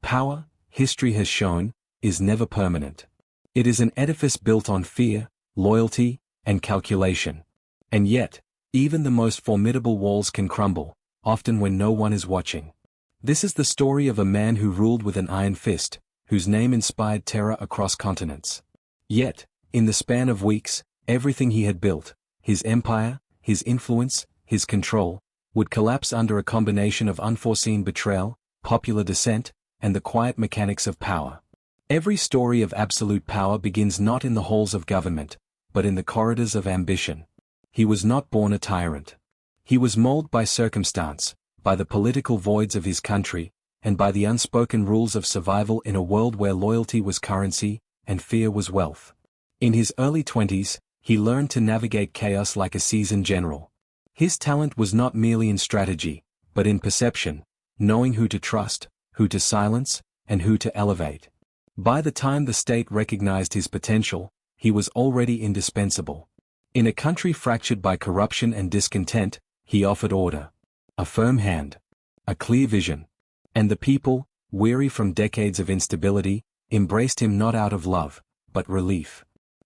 Power, history has shown, is never permanent. It is an edifice built on fear, loyalty, and calculation. And yet, even the most formidable walls can crumble, often when no one is watching. This is the story of a man who ruled with an iron fist, whose name inspired terror across continents. Yet, in the span of weeks, everything he had built, his empire, his influence, his control, would collapse under a combination of unforeseen betrayal, popular dissent, and the quiet mechanics of power. Every story of absolute power begins not in the halls of government, but in the corridors of ambition. He was not born a tyrant. He was molded by circumstance, by the political voids of his country, and by the unspoken rules of survival in a world where loyalty was currency, and fear was wealth. In his early 20s, he learned to navigate chaos like a seasoned general. His talent was not merely in strategy, but in perception, knowing who to trust, who to silence, and who to elevate. By the time the state recognized his potential, he was already indispensable. In a country fractured by corruption and discontent, he offered order, a firm hand, a clear vision. And the people, weary from decades of instability, embraced him not out of love, but relief.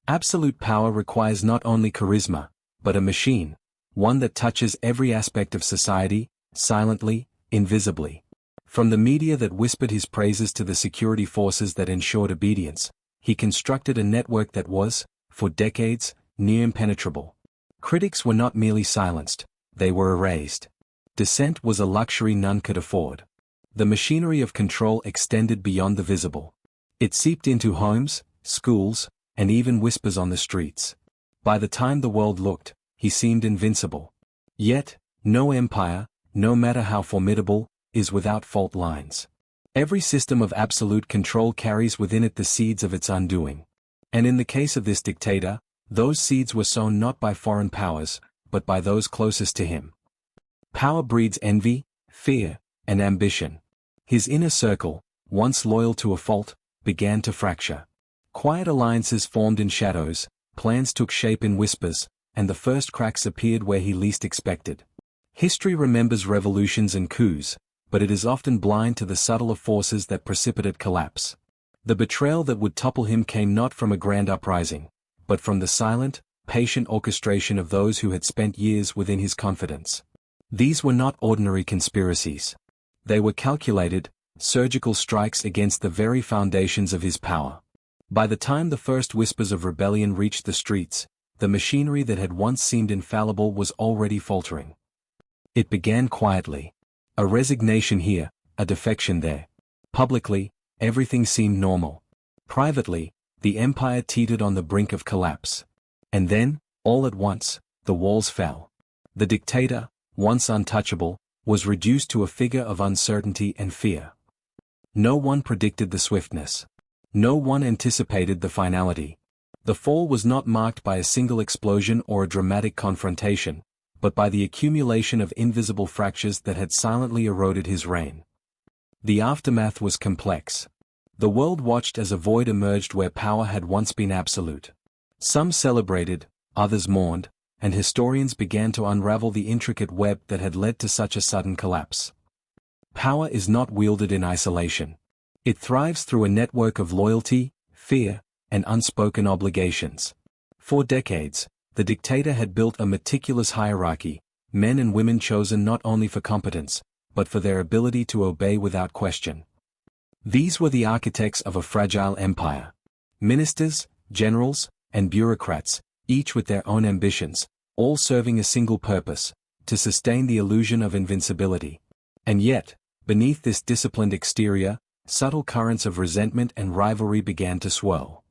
Absolute power requires not only charisma, but a machine, one that touches every aspect of society, silently, invisibly. From the media that whispered his praises to the security forces that ensured obedience, he constructed a network that was, for decades, near impenetrable. Critics were not merely silenced, they were erased. Dissent was a luxury none could afford. The machinery of control extended beyond the visible. It seeped into homes, schools, and even whispers on the streets. By the time the world looked, he seemed invincible. Yet, no empire, no matter how formidable, is without fault lines. Every system of absolute control carries within it the seeds of its undoing. And in the case of this dictator, those seeds were sown not by foreign powers, but by those closest to him. Power breeds envy, fear, and ambition. His inner circle, once loyal to a fault, began to fracture. Quiet alliances formed in shadows, plans took shape in whispers, and the first cracks appeared where he least expected. History remembers revolutions and coups, but it is often blind to the subtler forces that precipitate collapse. The betrayal that would topple him came not from a grand uprising, but from the silent, patient orchestration of those who had spent years within his confidence. These were not ordinary conspiracies. They were calculated, surgical strikes against the very foundations of his power. By the time the first whispers of rebellion reached the streets, the machinery that had once seemed infallible was already faltering. It began quietly. A resignation here, a defection there. Publicly, everything seemed normal. Privately, the empire teetered on the brink of collapse. And then, all at once, the walls fell. The dictator, once untouchable, was reduced to a figure of uncertainty and fear. No one predicted the swiftness. No one anticipated the finality. The fall was not marked by a single explosion or a dramatic confrontation, but by the accumulation of invisible fractures that had silently eroded his reign. The aftermath was complex. The world watched as a void emerged where power had once been absolute. Some celebrated, others mourned, and historians began to unravel the intricate web that had led to such a sudden collapse. Power is not wielded in isolation. It thrives through a network of loyalty, fear, and unspoken obligations. For decades, the dictator had built a meticulous hierarchy, men and women chosen not only for competence, but for their ability to obey without question. These were the architects of a fragile empire. Ministers, generals, and bureaucrats, each with their own ambitions, all serving a single purpose, to sustain the illusion of invincibility. And yet, beneath this disciplined exterior, subtle currents of resentment and rivalry began to swirl.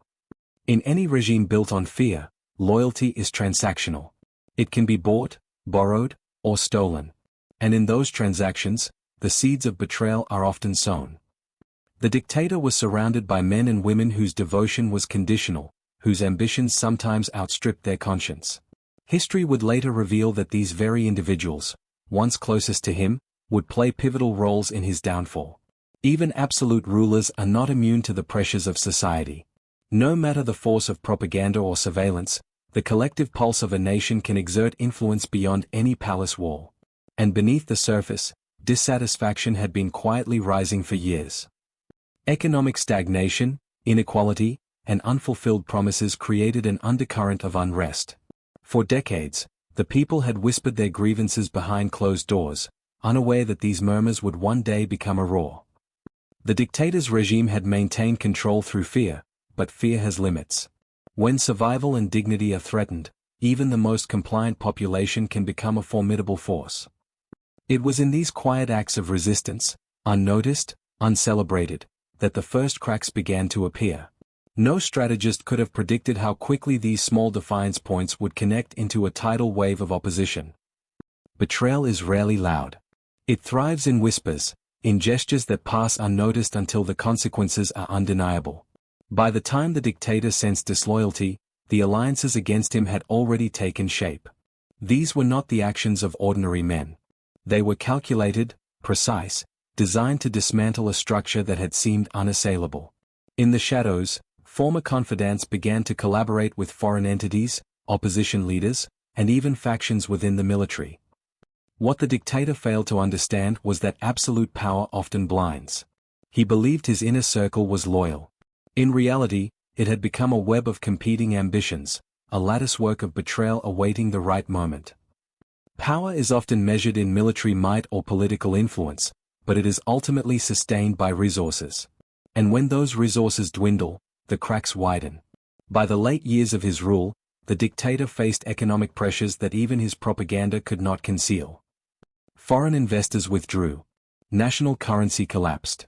In any regime built on fear, loyalty is transactional. It can be bought, borrowed, or stolen. And in those transactions, the seeds of betrayal are often sown. The dictator was surrounded by men and women whose devotion was conditional, whose ambitions sometimes outstripped their conscience. History would later reveal that these very individuals, once closest to him, would play pivotal roles in his downfall. Even absolute rulers are not immune to the pressures of society. No matter the force of propaganda or surveillance, the collective pulse of a nation can exert influence beyond any palace wall. And beneath the surface, dissatisfaction had been quietly rising for years. Economic stagnation, inequality, and unfulfilled promises created an undercurrent of unrest. For decades, the people had whispered their grievances behind closed doors, unaware that these murmurs would one day become a roar. The dictator's regime had maintained control through fear, but fear has limits. When survival and dignity are threatened, even the most compliant population can become a formidable force. It was in these quiet acts of resistance, unnoticed, uncelebrated, that the first cracks began to appear. No strategist could have predicted how quickly these small defiance points would connect into a tidal wave of opposition. Betrayal is rarely loud. It thrives in whispers, in gestures that pass unnoticed until the consequences are undeniable. By the time the dictator sensed disloyalty, the alliances against him had already taken shape. These were not the actions of ordinary men. They were calculated, precise, designed to dismantle a structure that had seemed unassailable. In the shadows, former confidants began to collaborate with foreign entities, opposition leaders, and even factions within the military. What the dictator failed to understand was that absolute power often blinds. He believed his inner circle was loyal. In reality, it had become a web of competing ambitions, a latticework of betrayal awaiting the right moment. Power is often measured in military might or political influence, but it is ultimately sustained by resources. And when those resources dwindle, the cracks widen. By the late years of his rule, the dictator faced economic pressures that even his propaganda could not conceal. Foreign investors withdrew. National currency collapsed.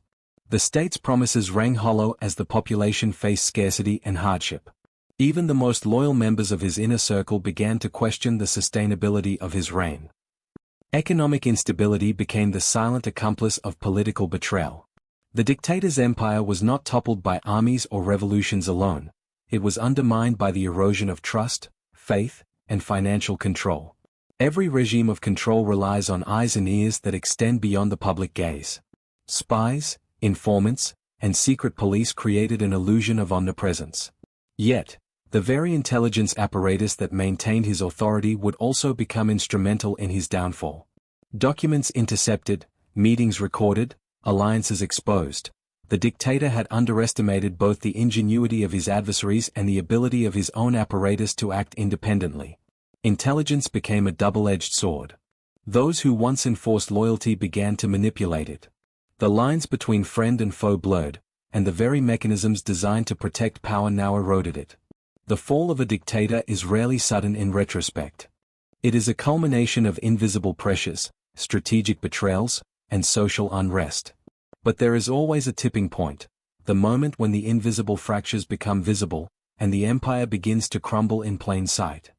The state's promises rang hollow as the population faced scarcity and hardship. Even the most loyal members of his inner circle began to question the sustainability of his reign. Economic instability became the silent accomplice of political betrayal. The dictator's empire was not toppled by armies or revolutions alone. It was undermined by the erosion of trust, faith, and financial control. Every regime of control relies on eyes and ears that extend beyond the public gaze. Spies, informants, and secret police created an illusion of omnipresence. Yet, the very intelligence apparatus that maintained his authority would also become instrumental in his downfall. Documents intercepted, meetings recorded, alliances exposed. The dictator had underestimated both the ingenuity of his adversaries and the ability of his own apparatus to act independently. Intelligence became a double-edged sword. Those who once enforced loyalty began to manipulate it. The lines between friend and foe blurred, and the very mechanisms designed to protect power now eroded it. The fall of a dictator is rarely sudden in retrospect. It is a culmination of invisible pressures, strategic betrayals, and social unrest. But there is always a tipping point, the moment when the invisible fractures become visible, and the empire begins to crumble in plain sight.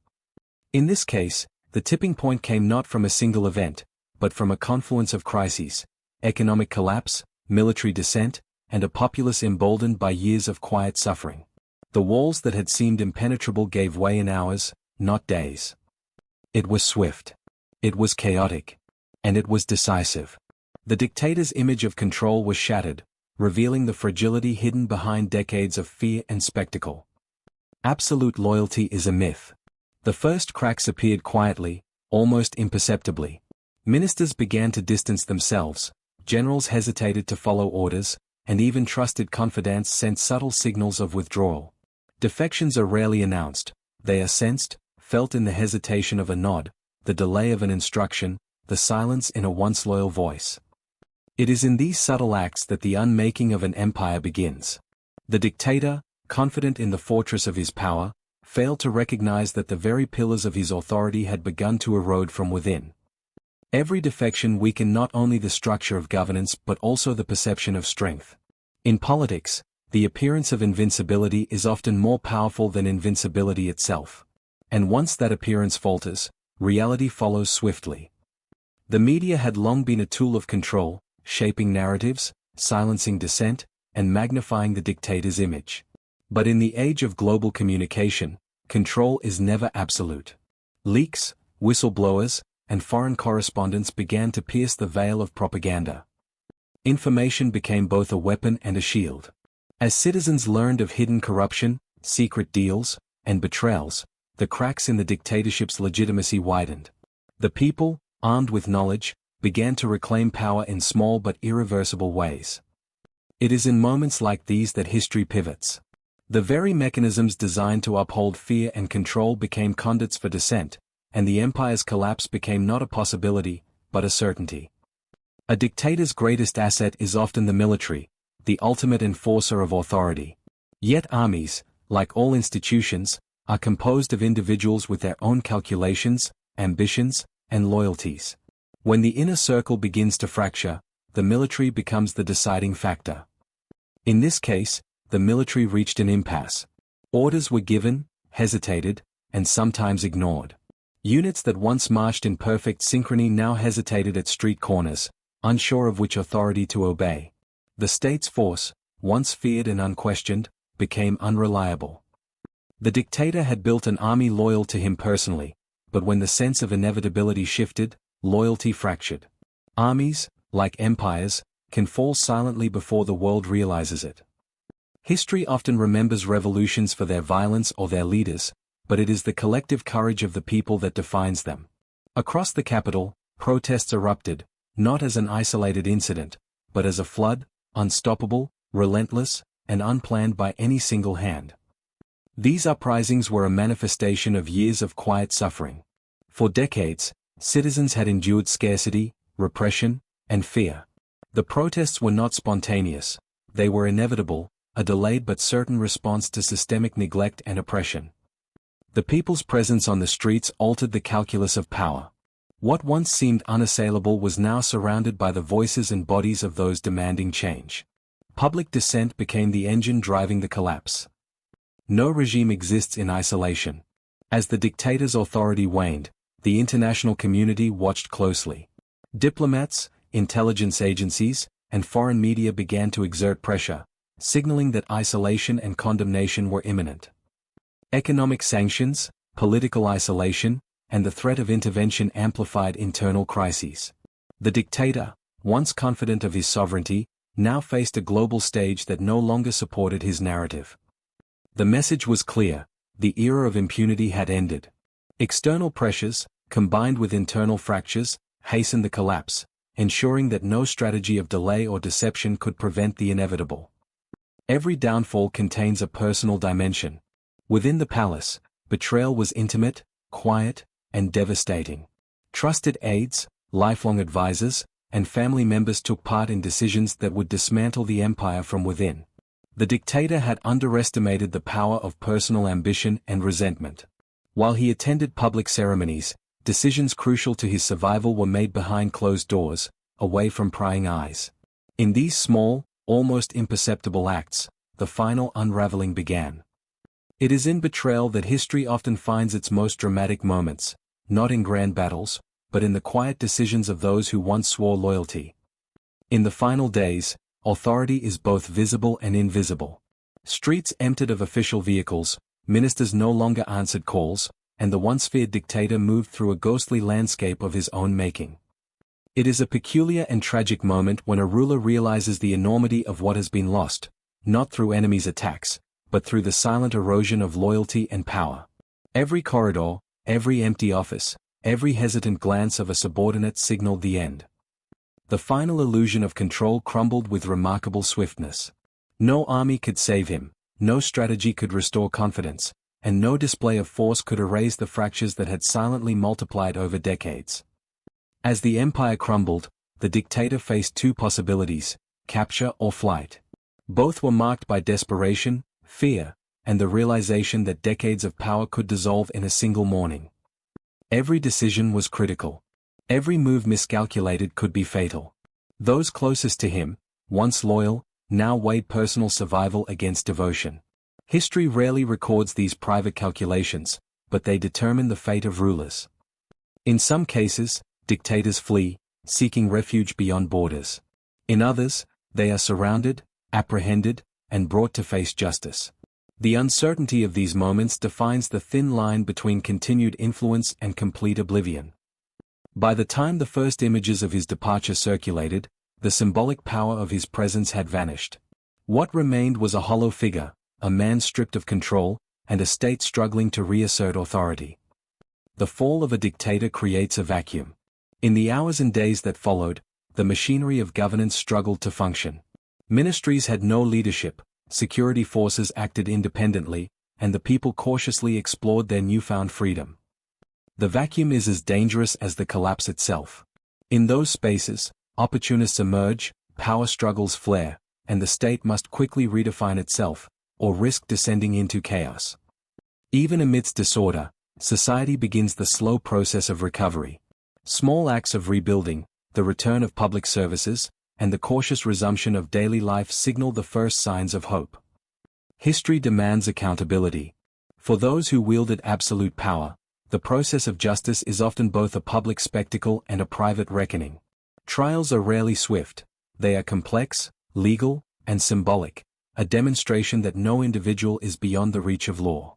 In this case, the tipping point came not from a single event, but from a confluence of crises: economic collapse, military dissent, and a populace emboldened by years of quiet suffering. The walls that had seemed impenetrable gave way in hours, not days. It was swift. It was chaotic. And it was decisive. The dictator's image of control was shattered, revealing the fragility hidden behind decades of fear and spectacle. Absolute loyalty is a myth. The first cracks appeared quietly, almost imperceptibly. Ministers began to distance themselves, generals hesitated to follow orders, and even trusted confidants sent subtle signals of withdrawal. Defections are rarely announced, they are sensed, felt in the hesitation of a nod, the delay of an instruction, the silence in a once loyal voice. It is in these subtle acts that the unmaking of an empire begins. The dictator, confident in the fortress of his power, failed to recognize that the very pillars of his authority had begun to erode from within. Every defection weakened not only the structure of governance but also the perception of strength. In politics, the appearance of invincibility is often more powerful than invincibility itself. And once that appearance falters, reality follows swiftly. The media had long been a tool of control, shaping narratives, silencing dissent, and magnifying the dictator's image. But in the age of global communication, control is never absolute. Leaks, whistleblowers, and foreign correspondents began to pierce the veil of propaganda. Information became both a weapon and a shield. As citizens learned of hidden corruption, secret deals, and betrayals, the cracks in the dictatorship's legitimacy widened. The people, armed with knowledge, began to reclaim power in small but irreversible ways. It is in moments like these that history pivots. The very mechanisms designed to uphold fear and control became conduits for dissent, and the empire's collapse became not a possibility, but a certainty. A dictator's greatest asset is often the military, the ultimate enforcer of authority. Yet armies, like all institutions, are composed of individuals with their own calculations, ambitions, and loyalties. When the inner circle begins to fracture, the military becomes the deciding factor. In this case, the military reached an impasse. Orders were given, hesitated, and sometimes ignored. Units that once marched in perfect synchrony now hesitated at street corners, unsure of which authority to obey. The state's force, once feared and unquestioned, became unreliable. The dictator had built an army loyal to him personally, but when the sense of inevitability shifted, loyalty fractured. Armies, like empires, can fall silently before the world realizes it. History often remembers revolutions for their violence or their leaders, but it is the collective courage of the people that defines them. Across the capital, protests erupted, not as an isolated incident, but as a flood, unstoppable, relentless, and unplanned by any single hand. These uprisings were a manifestation of years of quiet suffering. For decades, citizens had endured scarcity, repression, and fear. The protests were not spontaneous, they were inevitable, a delayed but certain response to systemic neglect and oppression. The people's presence on the streets altered the calculus of power. What once seemed unassailable was now surrounded by the voices and bodies of those demanding change. Public dissent became the engine driving the collapse. No regime exists in isolation. As the dictator's authority waned, the international community watched closely. Diplomats, intelligence agencies, and foreign media began to exert pressure, signaling that isolation and condemnation were imminent. Economic sanctions, political isolation, and the threat of intervention amplified internal crises. The dictator, once confident of his sovereignty, now faced a global stage that no longer supported his narrative. The message was clear: the era of impunity had ended. External pressures, combined with internal fractures, hastened the collapse, ensuring that no strategy of delay or deception could prevent the inevitable. Every downfall contains a personal dimension. Within the palace, betrayal was intimate, quiet, and devastating. Trusted aides, lifelong advisors, and family members took part in decisions that would dismantle the empire from within. The dictator had underestimated the power of personal ambition and resentment. While he attended public ceremonies, decisions crucial to his survival were made behind closed doors, away from prying eyes. In these small, almost imperceptible acts, the final unraveling began. It is in betrayal that history often finds its most dramatic moments, not in grand battles, but in the quiet decisions of those who once swore loyalty. In the final days, authority is both visible and invisible. Streets emptied of official vehicles, ministers no longer answered calls, and the once feared dictator moved through a ghostly landscape of his own making. It is a peculiar and tragic moment when a ruler realizes the enormity of what has been lost, not through enemies' attacks, but through the silent erosion of loyalty and power. Every corridor, every empty office, every hesitant glance of a subordinate signaled the end. The final illusion of control crumbled with remarkable swiftness. No army could save him, no strategy could restore confidence, and no display of force could erase the fractures that had silently multiplied over decades. As the empire crumbled, the dictator faced two possibilities: capture or flight. Both were marked by desperation, fear, and the realization that decades of power could dissolve in a single morning. Every decision was critical. Every move miscalculated could be fatal. Those closest to him, once loyal, now weighed personal survival against devotion. History rarely records these private calculations, but they determine the fate of rulers. In some cases, dictators flee, seeking refuge beyond borders. In others, they are surrounded, apprehended, and brought to face justice. The uncertainty of these moments defines the thin line between continued influence and complete oblivion. By the time the first images of his departure circulated, the symbolic power of his presence had vanished. What remained was a hollow figure, a man stripped of control, and a state struggling to reassert authority. The fall of a dictator creates a vacuum. In the hours and days that followed, the machinery of governance struggled to function. Ministries had no leadership, security forces acted independently, and the people cautiously explored their newfound freedom. The vacuum is as dangerous as the collapse itself. In those spaces, opportunists emerge, power struggles flare, and the state must quickly redefine itself, or risk descending into chaos. Even amidst disorder, society begins the slow process of recovery. Small acts of rebuilding, the return of public services, and the cautious resumption of daily life signal the first signs of hope. History demands accountability. For those who wielded absolute power, the process of justice is often both a public spectacle and a private reckoning. Trials are rarely swift, they are complex, legal, and symbolic, a demonstration that no individual is beyond the reach of law.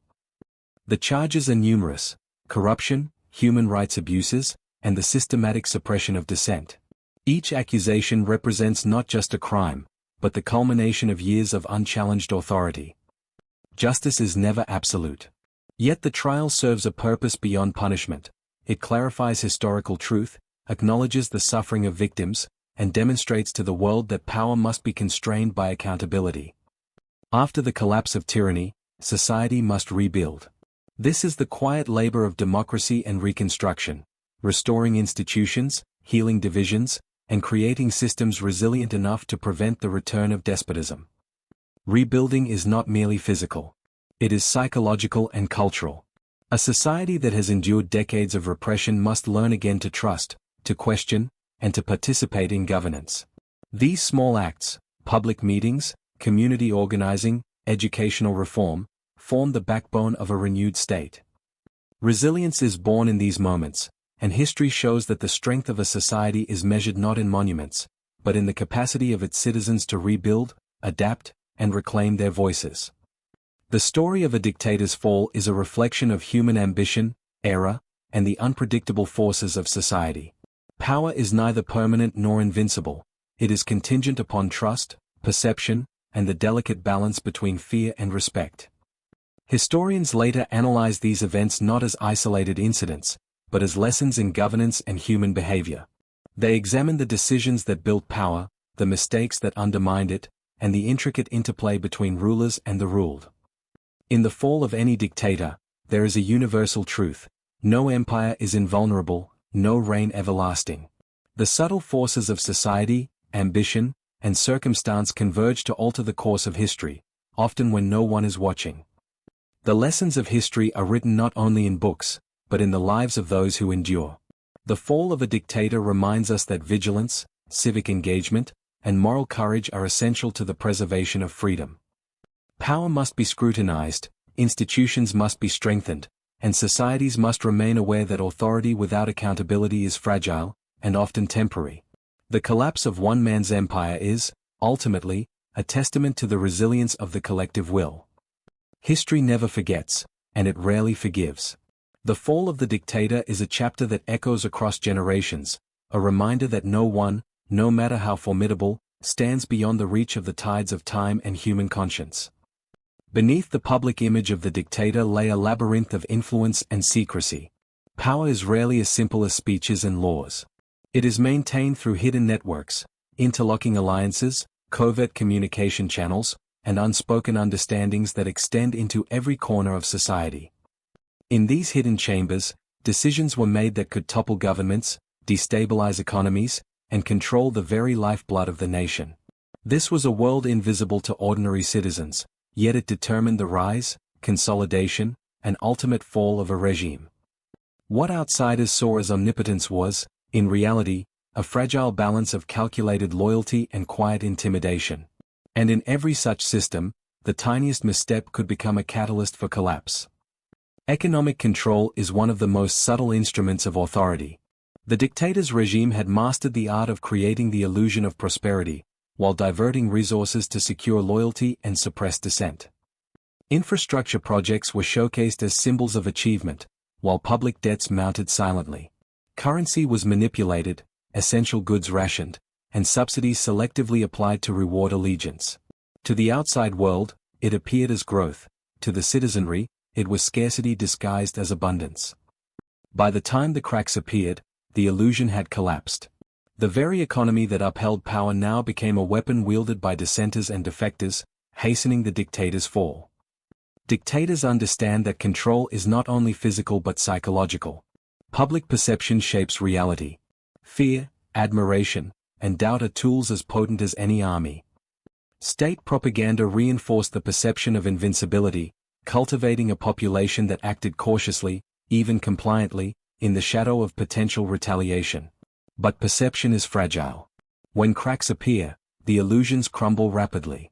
The charges are numerous: corruption, human rights abuses, and the systematic suppression of dissent. Each accusation represents not just a crime, but the culmination of years of unchallenged authority. Justice is never absolute. Yet the trial serves a purpose beyond punishment. It clarifies historical truth, acknowledges the suffering of victims, and demonstrates to the world that power must be constrained by accountability. After the collapse of tyranny, society must rebuild. This is the quiet labor of democracy and reconstruction, restoring institutions, healing divisions, and creating systems resilient enough to prevent the return of despotism. Rebuilding is not merely physical. It is psychological and cultural. A society that has endured decades of repression must learn again to trust, to question, and to participate in governance. These small acts, public meetings, community organizing, educational reform, form the backbone of a renewed state. Resilience is born in these moments, and history shows that the strength of a society is measured not in monuments, but in the capacity of its citizens to rebuild, adapt, and reclaim their voices. The story of a dictator's fall is a reflection of human ambition, error, and the unpredictable forces of society. Power is neither permanent nor invincible. It is contingent upon trust, perception, and the delicate balance between fear and respect. Historians later analyze these events not as isolated incidents, but as lessons in governance and human behavior. They examine the decisions that built power, the mistakes that undermined it, and the intricate interplay between rulers and the ruled. In the fall of any dictator, there is a universal truth: no empire is invulnerable, no reign everlasting. The subtle forces of society, ambition, and circumstance converge to alter the course of history, often when no one is watching. The lessons of history are written not only in books, but in the lives of those who endure. The fall of a dictator reminds us that vigilance, civic engagement, and moral courage are essential to the preservation of freedom. Power must be scrutinized, institutions must be strengthened, and societies must remain aware that authority without accountability is fragile, and often temporary. The collapse of one man's empire is, ultimately, a testament to the resilience of the collective will. History never forgets, and it rarely forgives. The fall of the dictator is a chapter that echoes across generations, a reminder that no one, no matter how formidable, stands beyond the reach of the tides of time and human conscience. Beneath the public image of the dictator lay a labyrinth of influence and secrecy. Power is rarely as simple as speeches and laws. It is maintained through hidden networks, interlocking alliances, covert communication channels, and unspoken understandings that extend into every corner of society. In these hidden chambers, decisions were made that could topple governments, destabilize economies, and control the very lifeblood of the nation. This was a world invisible to ordinary citizens, yet it determined the rise, consolidation, and ultimate fall of a regime. What outsiders saw as omnipotence was, in reality, a fragile balance of calculated loyalty and quiet intimidation. And in every such system, the tiniest misstep could become a catalyst for collapse. Economic control is one of the most subtle instruments of authority. The dictator's regime had mastered the art of creating the illusion of prosperity, while diverting resources to secure loyalty and suppress dissent. Infrastructure projects were showcased as symbols of achievement, while public debts mounted silently. Currency was manipulated, essential goods rationed, and subsidies selectively applied to reward allegiance. To the outside world, it appeared as growth; to the citizenry, it was scarcity disguised as abundance. By the time the cracks appeared, the illusion had collapsed. The very economy that upheld power now became a weapon wielded by dissenters and defectors, hastening the dictator's fall. Dictators understand that control is not only physical but psychological. Public perception shapes reality. Fear, admiration, and doubt are tools as potent as any army. State propaganda reinforced the perception of invincibility, cultivating a population that acted cautiously, even compliantly, in the shadow of potential retaliation. But perception is fragile. When cracks appear, the illusions crumble rapidly.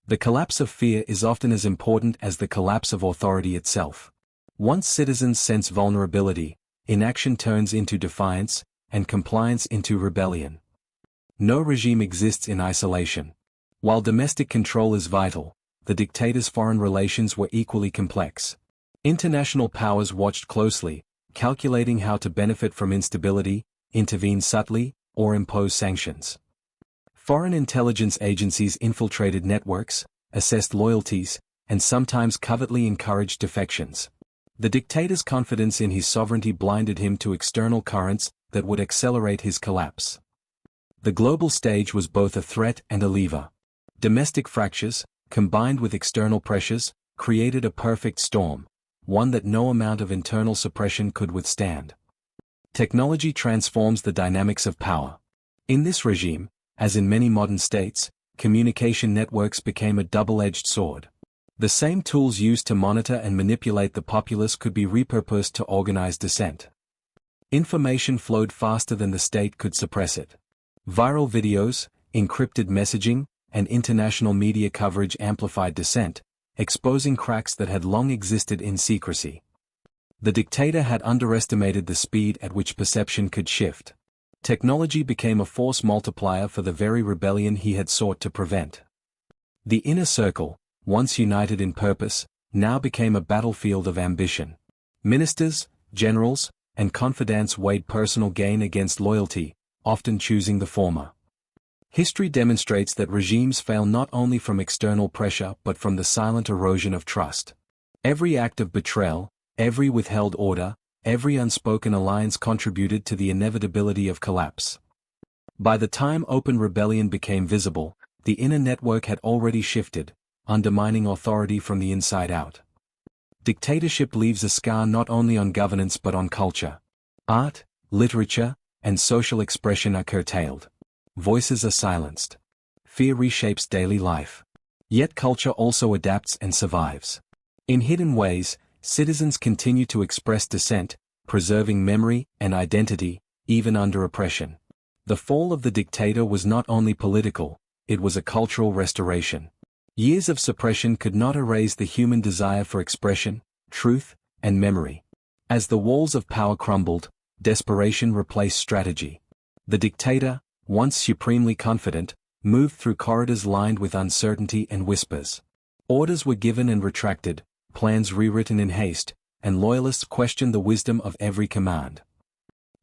The collapse of fear is often as important as the collapse of authority itself. Once citizens sense vulnerability, inaction turns into defiance, and compliance into rebellion. No regime exists in isolation. While domestic control is vital, the dictator's foreign relations were equally complex. International powers watched closely, calculating how to benefit from instability, intervene subtly, or impose sanctions. Foreign intelligence agencies infiltrated networks, assessed loyalties, and sometimes covertly encouraged defections. The dictator's confidence in his sovereignty blinded him to external currents that would accelerate his collapse. The global stage was both a threat and a lever. Domestic fractures, combined with external pressures, created a perfect storm, one that no amount of internal suppression could withstand. Technology transforms the dynamics of power. In this regime, as in many modern states, communication networks became a double-edged sword. The same tools used to monitor and manipulate the populace could be repurposed to organize dissent. Information flowed faster than the state could suppress it. Viral videos, encrypted messaging, and international media coverage amplified dissent, exposing cracks that had long existed in secrecy. The dictator had underestimated the speed at which perception could shift. Technology became a force multiplier for the very rebellion he had sought to prevent. The inner circle, once united in purpose, now became a battlefield of ambition. Ministers, generals, and confidants weighed personal gain against loyalty, often choosing the former. History demonstrates that regimes fail not only from external pressure but from the silent erosion of trust. Every act of betrayal, every withheld order, every unspoken alliance contributed to the inevitability of collapse. By the time open rebellion became visible, the inner network had already shifted, undermining authority from the inside out. Dictatorship leaves a scar not only on governance but on culture. Art, literature, and social expression are curtailed. Voices are silenced. Fear reshapes daily life. Yet culture also adapts and survives. In hidden ways, citizens continue to express dissent, preserving memory and identity, even under oppression. The fall of the dictator was not only political, it was a cultural restoration. Years of suppression could not erase the human desire for expression, truth, and memory. As the walls of power crumbled, desperation replaced strategy. The dictator, once supremely confident, moved through corridors lined with uncertainty and whispers. Orders were given and retracted, plans rewritten in haste, and loyalists questioned the wisdom of every command.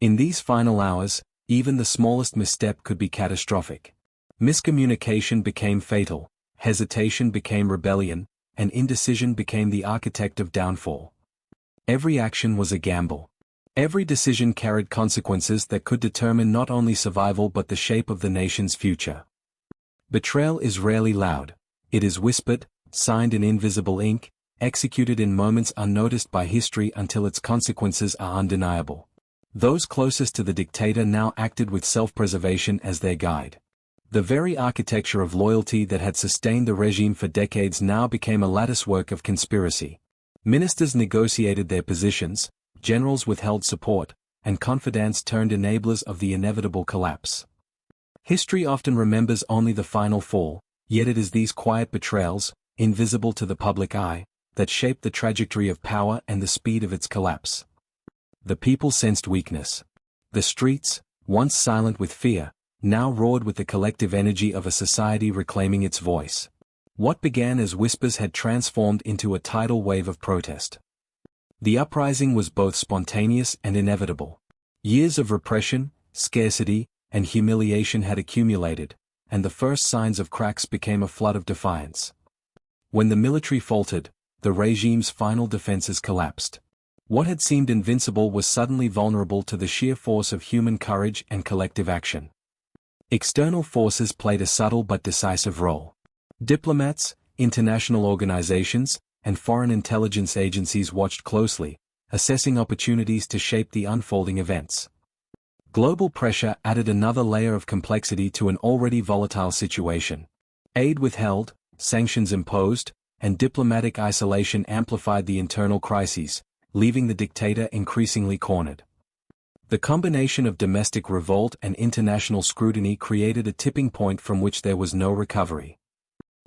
In these final hours, even the smallest misstep could be catastrophic. Miscommunication became fatal, hesitation became rebellion, and indecision became the architect of downfall. Every action was a gamble. Every decision carried consequences that could determine not only survival but the shape of the nation's future. Betrayal is rarely loud. It is whispered, signed in invisible ink, executed in moments unnoticed by history until its consequences are undeniable. Those closest to the dictator now acted with self-preservation as their guide. The very architecture of loyalty that had sustained the regime for decades now became a latticework of conspiracy. Ministers negotiated their positions, generals withheld support, and confidants turned enablers of the inevitable collapse. History often remembers only the final fall, yet it is these quiet betrayals, invisible to the public eye, that shaped the trajectory of power and the speed of its collapse. The people sensed weakness. The streets, once silent with fear, now roared with the collective energy of a society reclaiming its voice. What began as whispers had transformed into a tidal wave of protest. The uprising was both spontaneous and inevitable. Years of repression, scarcity, and humiliation had accumulated, and the first signs of cracks became a flood of defiance. When the military faltered, the regime's final defenses collapsed. What had seemed invincible was suddenly vulnerable to the sheer force of human courage and collective action. External forces played a subtle but decisive role. Diplomats, international organizations, and foreign intelligence agencies watched closely, assessing opportunities to shape the unfolding events. Global pressure added another layer of complexity to an already volatile situation. Aid withheld, sanctions imposed, and diplomatic isolation amplified the internal crises, leaving the dictator increasingly cornered. The combination of domestic revolt and international scrutiny created a tipping point from which there was no recovery.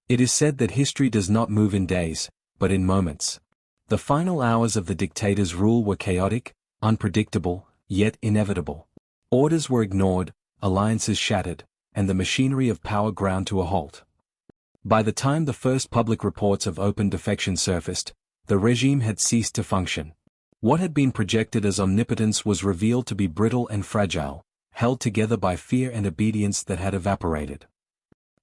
It is said that history does not move in days, but in moments. The final hours of the dictator's rule were chaotic, unpredictable, yet inevitable. Orders were ignored, alliances shattered, and the machinery of power ground to a halt. By the time the first public reports of open defection surfaced, the regime had ceased to function. What had been projected as omnipotence was revealed to be brittle and fragile, held together by fear and obedience that had evaporated.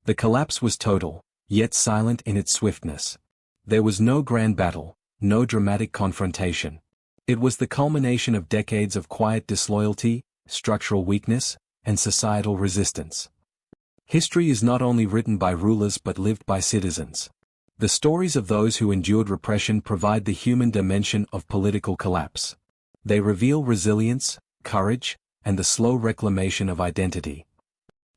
The collapse was total, yet silent in its swiftness. There was no grand battle, no dramatic confrontation. It was the culmination of decades of quiet disloyalty, structural weakness, and societal resistance. History is not only written by rulers but lived by citizens. The stories of those who endured repression provide the human dimension of political collapse. They reveal resilience, courage, and the slow reclamation of identity.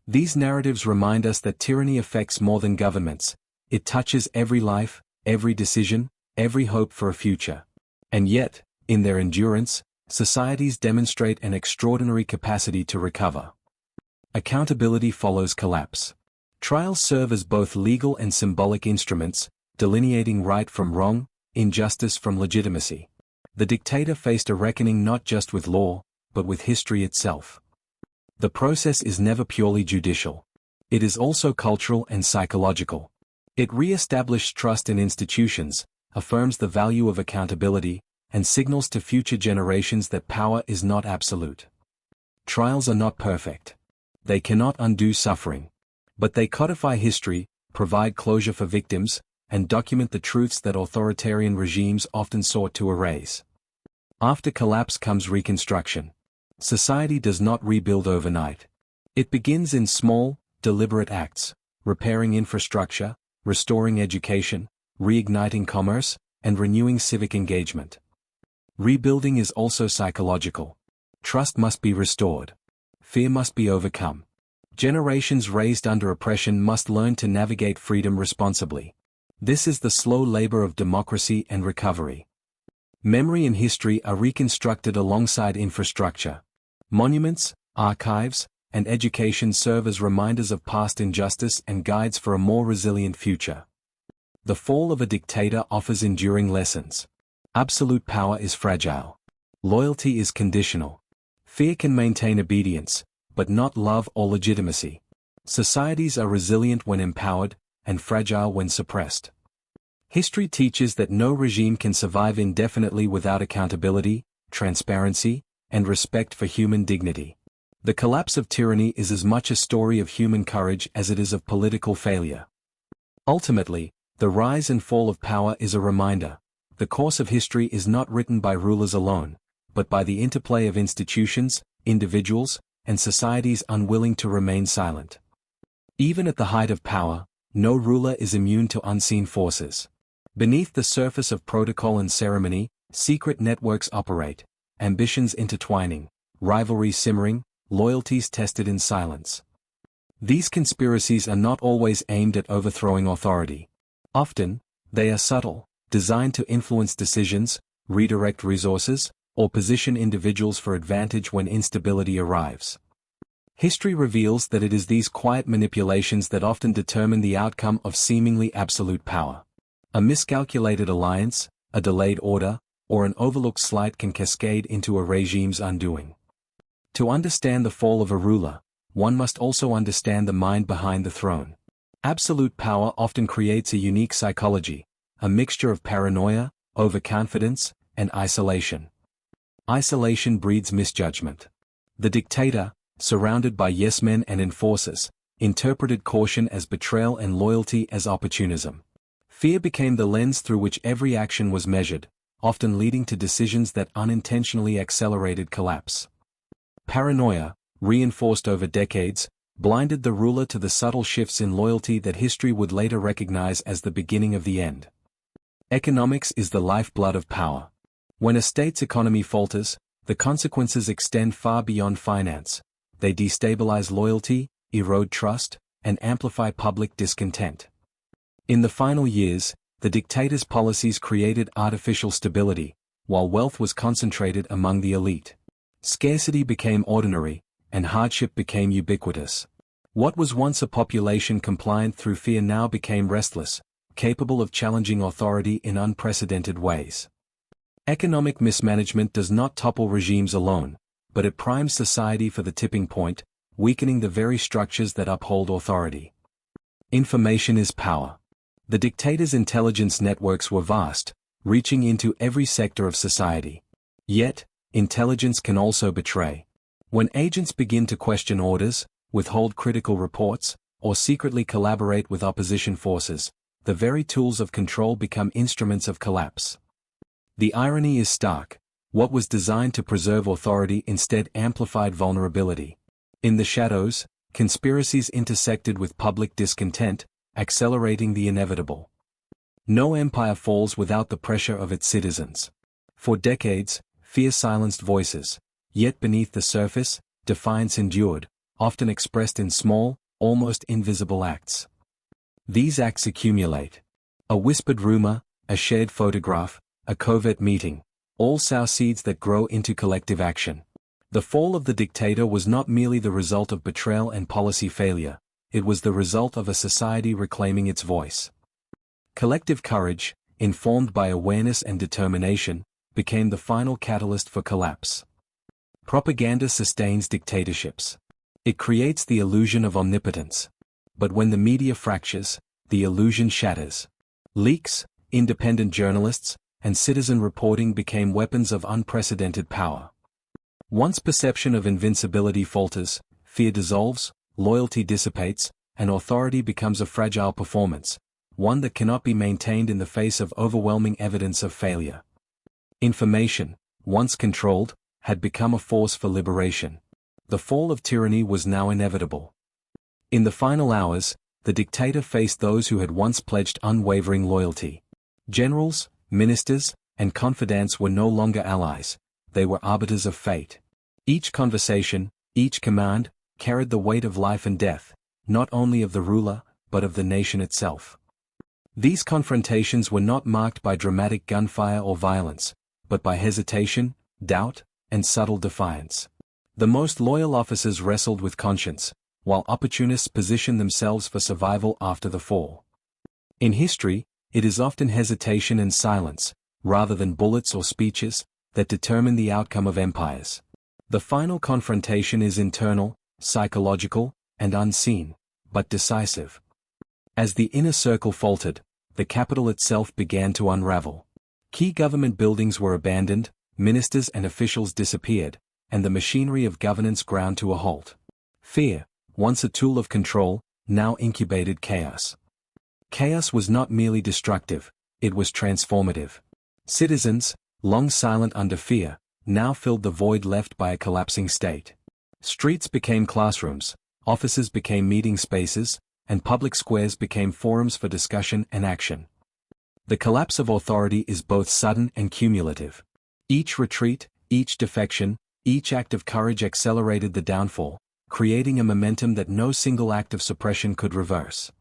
These narratives remind us that tyranny affects more than governments. It touches every life, every decision, every hope for a future. And yet, in their endurance, societies demonstrate an extraordinary capacity to recover. Accountability follows collapse. Trials serve as both legal and symbolic instruments, delineating right from wrong, injustice from legitimacy. The dictator faced a reckoning not just with law, but with history itself. The process is never purely judicial. It is also cultural and psychological. It re-establishes trust in institutions, affirms the value of accountability, and signals to future generations that power is not absolute. Trials are not perfect. They cannot undo suffering. But they codify history, provide closure for victims, and document the truths that authoritarian regimes often sought to erase. After collapse comes reconstruction. Society does not rebuild overnight. It begins in small, deliberate acts, repairing infrastructure, restoring education, reigniting commerce, and renewing civic engagement. Rebuilding is also psychological. Trust must be restored. Fear must be overcome. Generations raised under oppression must learn to navigate freedom responsibly. This is the slow labor of democracy and recovery. Memory and history are reconstructed alongside infrastructure. Monuments, archives, and education serve as reminders of past injustice and guides for a more resilient future. The fall of a dictator offers enduring lessons. Absolute power is fragile. Loyalty is conditional. Fear can maintain obedience, but not love or legitimacy. Societies are resilient when empowered, and fragile when suppressed. History teaches that no regime can survive indefinitely without accountability, transparency, and respect for human dignity. The collapse of tyranny is as much a story of human courage as it is of political failure. Ultimately, the rise and fall of power is a reminder. The course of history is not written by rulers alone, but by the interplay of institutions, individuals, and societies unwilling to remain silent. Even at the height of power, no ruler is immune to unseen forces. Beneath the surface of protocol and ceremony, secret networks operate, ambitions intertwining, rivalries simmering, loyalties tested in silence. These conspiracies are not always aimed at overthrowing authority. Often, they are subtle, designed to influence decisions, redirect resources, or position individuals for advantage when instability arrives. History reveals that it is these quiet manipulations that often determine the outcome of seemingly absolute power. A miscalculated alliance, a delayed order, or an overlooked slight can cascade into a regime's undoing. To understand the fall of a ruler, one must also understand the mind behind the throne. Absolute power often creates a unique psychology, a mixture of paranoia, overconfidence, and isolation. Isolation breeds misjudgment. The dictator, surrounded by yes-men and enforcers, interpreted caution as betrayal and loyalty as opportunism. Fear became the lens through which every action was measured, often leading to decisions that unintentionally accelerated collapse. Paranoia, reinforced over decades, blinded the ruler to the subtle shifts in loyalty that history would later recognize as the beginning of the end. Economics is the lifeblood of power. When a state's economy falters, the consequences extend far beyond finance. They destabilize loyalty, erode trust, and amplify public discontent. In the final years, the dictator's policies created artificial stability, while wealth was concentrated among the elite. Scarcity became ordinary, and hardship became ubiquitous. What was once a population compliant through fear now became restless, capable of challenging authority in unprecedented ways. Economic mismanagement does not topple regimes alone, but it primes society for the tipping point, weakening the very structures that uphold authority. Information is power. The dictator's intelligence networks were vast, reaching into every sector of society. Yet, intelligence can also betray. When agents begin to question orders, withhold critical reports, or secretly collaborate with opposition forces, the very tools of control become instruments of collapse. The irony is stark. What was designed to preserve authority instead amplified vulnerability. In the shadows, conspiracies intersected with public discontent, accelerating the inevitable. No empire falls without the pressure of its citizens. For decades, fear silenced voices, yet beneath the surface, defiance endured, often expressed in small, almost invisible acts. These acts accumulate. A whispered rumor, a shared photograph, a covert meeting, all sow seeds that grow into collective action. The fall of the dictator was not merely the result of betrayal and policy failure, it was the result of a society reclaiming its voice. Collective courage, informed by awareness and determination, became the final catalyst for collapse. Propaganda sustains dictatorships. It creates the illusion of omnipotence. But when the media fractures, the illusion shatters. Leaks, independent journalists, and citizen reporting became weapons of unprecedented power. Once perception of invincibility falters, fear dissolves, loyalty dissipates, and authority becomes a fragile performance, one that cannot be maintained in the face of overwhelming evidence of failure. Information, once controlled, had become a force for liberation. The fall of tyranny was now inevitable. In the final hours, the dictator faced those who had once pledged unwavering loyalty. Generals, ministers, and confidants were no longer allies, they were arbiters of fate. Each conversation, each command, carried the weight of life and death, not only of the ruler, but of the nation itself. These confrontations were not marked by dramatic gunfire or violence, but by hesitation, doubt, and subtle defiance. The most loyal officers wrestled with conscience, while opportunists positioned themselves for survival after the fall. In history, it is often hesitation and silence, rather than bullets or speeches, that determine the outcome of empires. The final confrontation is internal, psychological, and unseen, but decisive. As the inner circle faltered, the capital itself began to unravel. Key government buildings were abandoned, ministers and officials disappeared, and the machinery of governance ground to a halt. Fear, once a tool of control, now incubated chaos. Chaos was not merely destructive, it was transformative. Citizens, long silent under fear, now filled the void left by a collapsing state. Streets became classrooms, offices became meeting spaces, and public squares became forums for discussion and action. The collapse of authority is both sudden and cumulative. Each retreat, each defection, each act of courage accelerated the downfall, creating a momentum that no single act of suppression could reverse.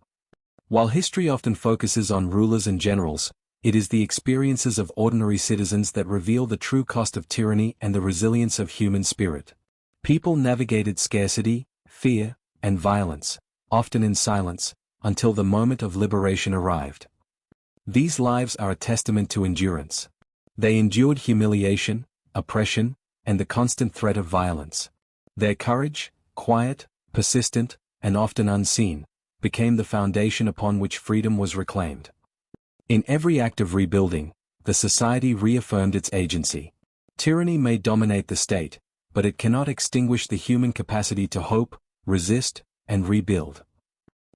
While history often focuses on rulers and generals, it is the experiences of ordinary citizens that reveal the true cost of tyranny and the resilience of human spirit. People navigated scarcity, fear, and violence, often in silence, until the moment of liberation arrived. These lives are a testament to endurance. They endured humiliation, oppression, and the constant threat of violence. Their courage, quiet, persistent, and often unseen, became the foundation upon which freedom was reclaimed. In every act of rebuilding, the society reaffirmed its agency. Tyranny may dominate the state, but it cannot extinguish the human capacity to hope, resist, and rebuild.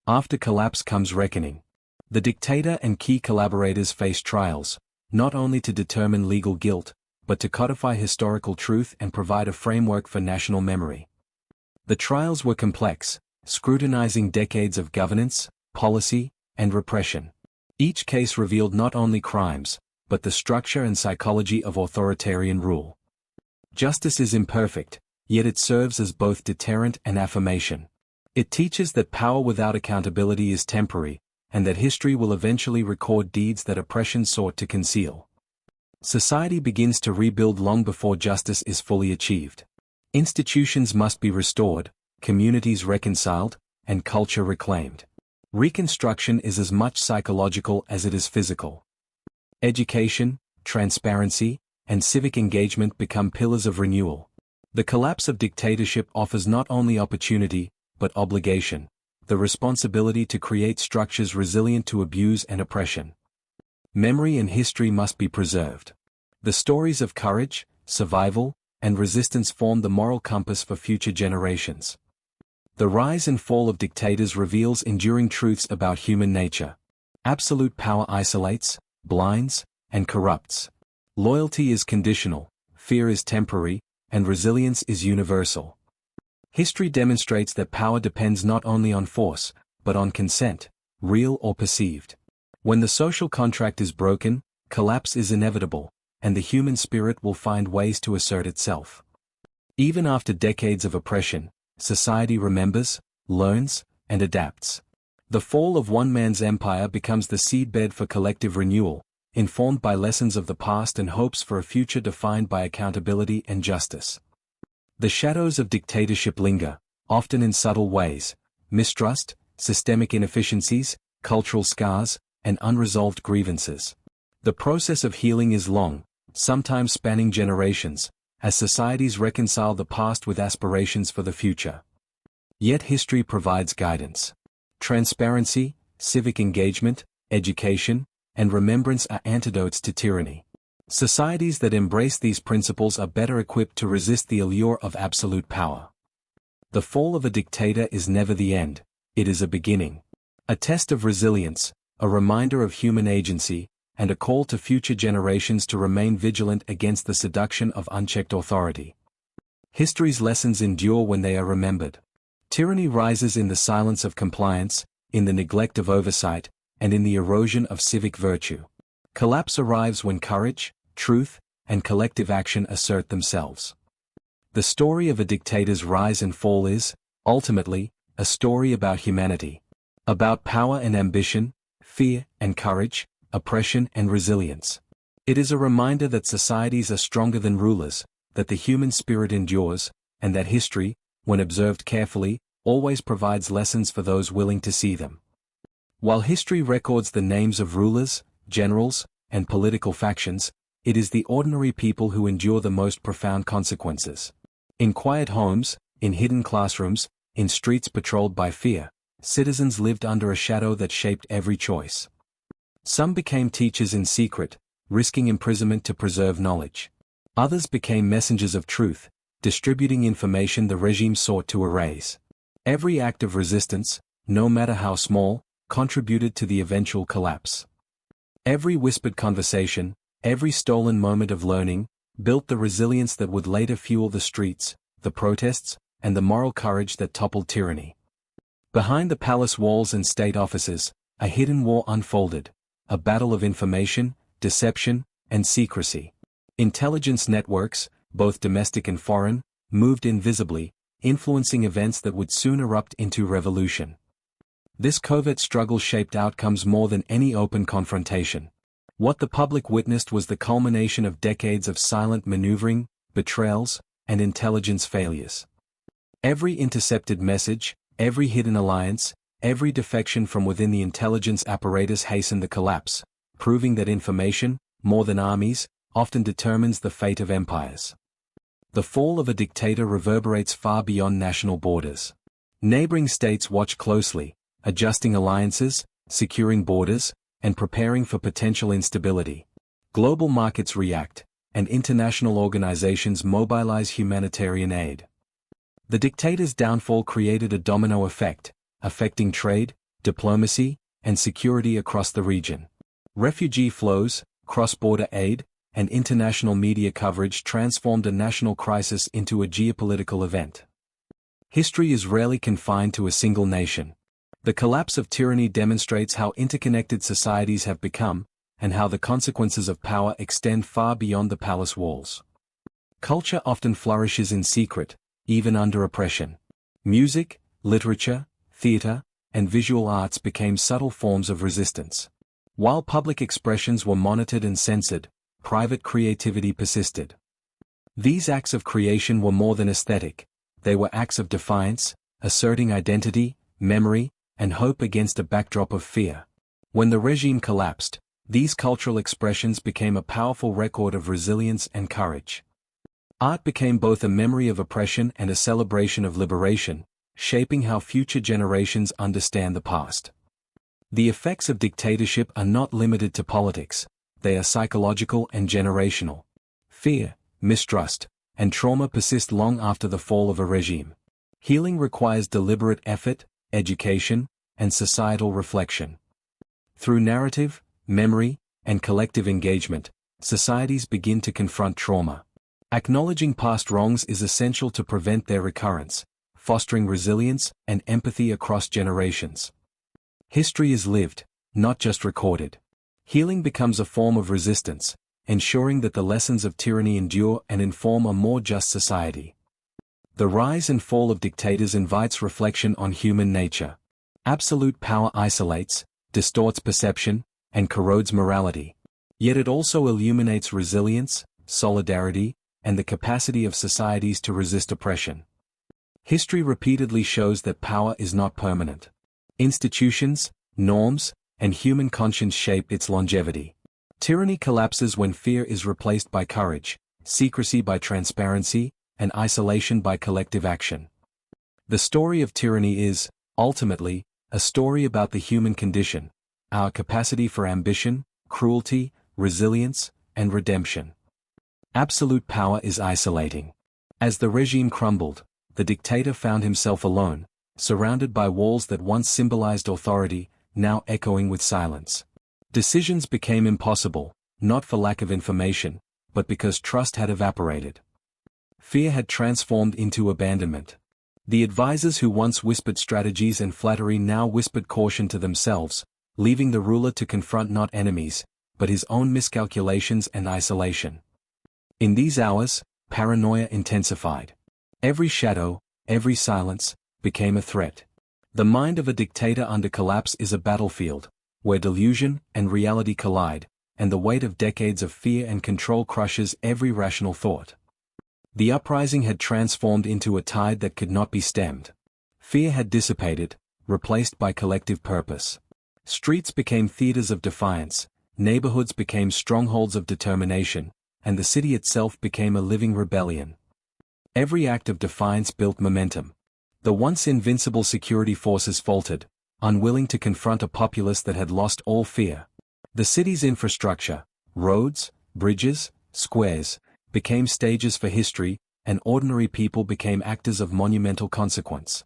After collapse comes reckoning. The dictator and key collaborators faced trials, not only to determine legal guilt, but to codify historical truth and provide a framework for national memory. The trials were complex, scrutinizing decades of governance, policy, and repression. Each case revealed not only crimes, but the structure and psychology of authoritarian rule. Justice is imperfect, yet it serves as both deterrent and affirmation. It teaches that power without accountability is temporary, and that history will eventually record deeds that oppression sought to conceal. Society begins to rebuild long before justice is fully achieved. Institutions must be restored, communities reconciled, and culture reclaimed. Reconstruction is as much psychological as it is physical. Education, transparency, and civic engagement become pillars of renewal. The collapse of dictatorship offers not only opportunity, but obligation, the responsibility to create structures resilient to abuse and oppression. Memory and history must be preserved. The stories of courage, survival, and resistance form the moral compass for future generations. The rise and fall of dictators reveals enduring truths about human nature. Absolute power isolates, blinds, and corrupts. Loyalty is conditional, fear is temporary, and resilience is universal. History demonstrates that power depends not only on force, but on consent, real or perceived. When the social contract is broken, collapse is inevitable, and the human spirit will find ways to assert itself. Even after decades of oppression, society remembers, learns, and adapts. The fall of one man's empire becomes the seedbed for collective renewal, informed by lessons of the past and hopes for a future defined by accountability and justice. The shadows of dictatorship linger, often in subtle ways: mistrust, systemic inefficiencies, cultural scars, and unresolved grievances. The process of healing is long, sometimes spanning generations, as societies reconcile the past with aspirations for the future. Yet history provides guidance. Transparency, civic engagement, education, and remembrance are antidotes to tyranny. Societies that embrace these principles are better equipped to resist the allure of absolute power. The fall of a dictator is never the end, it is a beginning. A test of resilience, a reminder of human agency, and a call to future generations to remain vigilant against the seduction of unchecked authority. History's lessons endure when they are remembered. Tyranny rises in the silence of compliance, in the neglect of oversight, and in the erosion of civic virtue. Collapse arrives when courage, truth, and collective action assert themselves. The story of a dictator's rise and fall is, ultimately, a story about humanity. About power and ambition, fear and courage, oppression and resilience. It is a reminder that societies are stronger than rulers, that the human spirit endures, and that history, when observed carefully, always provides lessons for those willing to see them. While history records the names of rulers, generals, and political factions, it is the ordinary people who endure the most profound consequences. In quiet homes, in hidden classrooms, in streets patrolled by fear, citizens lived under a shadow that shaped every choice. Some became teachers in secret, risking imprisonment to preserve knowledge. Others became messengers of truth, distributing information the regime sought to erase. Every act of resistance, no matter how small, contributed to the eventual collapse. Every whispered conversation, every stolen moment of learning, built the resilience that would later fuel the streets, the protests, and the moral courage that toppled tyranny. Behind the palace walls and state offices, a hidden war unfolded, a battle of information, deception, and secrecy. Intelligence networks, both domestic and foreign, moved invisibly, influencing events that would soon erupt into revolution. This covert struggle shaped outcomes more than any open confrontation. What the public witnessed was the culmination of decades of silent maneuvering, betrayals, and intelligence failures. Every intercepted message, every hidden alliance, every defection from within the intelligence apparatus hastened the collapse, proving that information, more than armies, often determines the fate of empires. The fall of a dictator reverberates far beyond national borders. Neighboring states watch closely, adjusting alliances, securing borders, and preparing for potential instability. Global markets react, and international organizations mobilize humanitarian aid. The dictator's downfall created a domino effect, affecting trade, diplomacy, and security across the region. Refugee flows, cross-border aid, and international media coverage transformed a national crisis into a geopolitical event. History is rarely confined to a single nation. The collapse of tyranny demonstrates how interconnected societies have become, and how the consequences of power extend far beyond the palace walls. Culture often flourishes in secret, even under oppression. Music, literature, theater, and visual arts became subtle forms of resistance. While public expressions were monitored and censored, private creativity persisted. These acts of creation were more than aesthetic, they were acts of defiance, asserting identity, memory, and hope against a backdrop of fear. When the regime collapsed, these cultural expressions became a powerful record of resilience and courage. Art became both a memory of oppression and a celebration of liberation, shaping how future generations understand the past. The effects of dictatorship are not limited to politics, they are psychological and generational. Fear, mistrust, and trauma persist long after the fall of a regime. Healing requires deliberate effort, education, and societal reflection. Through narrative, memory, and collective engagement, societies begin to confront trauma. Acknowledging past wrongs is essential to prevent their recurrence, fostering resilience and empathy across generations. History is lived, not just recorded. Healing becomes a form of resistance, ensuring that the lessons of tyranny endure and inform a more just society. The rise and fall of dictators invites reflection on human nature. Absolute power isolates, distorts perception, and corrodes morality. Yet it also illuminates resilience, solidarity, and the capacity of societies to resist oppression. History repeatedly shows that power is not permanent. Institutions, norms, and human conscience shape its longevity. Tyranny collapses when fear is replaced by courage, secrecy by transparency, and isolation by collective action. The story of tyranny is, ultimately, a story about the human condition, our capacity for ambition, cruelty, resilience, and redemption. Absolute power is isolating. As the regime crumbled, the dictator found himself alone, surrounded by walls that once symbolized authority, now echoing with silence. Decisions became impossible, not for lack of information, but because trust had evaporated. Fear had transformed into abandonment. The advisors who once whispered strategies and flattery now whispered caution to themselves, leaving the ruler to confront not enemies, but his own miscalculations and isolation. In these hours, paranoia intensified. Every shadow, every silence, became a threat. The mind of a dictator under collapse is a battlefield, where delusion and reality collide, and the weight of decades of fear and control crushes every rational thought. The uprising had transformed into a tide that could not be stemmed. Fear had dissipated, replaced by collective purpose. Streets became theaters of defiance, neighborhoods became strongholds of determination, and the city itself became a living rebellion. Every act of defiance built momentum. The once invincible security forces faltered, unwilling to confront a populace that had lost all fear. The city's infrastructure, roads, bridges, squares, became stages for history, and ordinary people became actors of monumental consequence.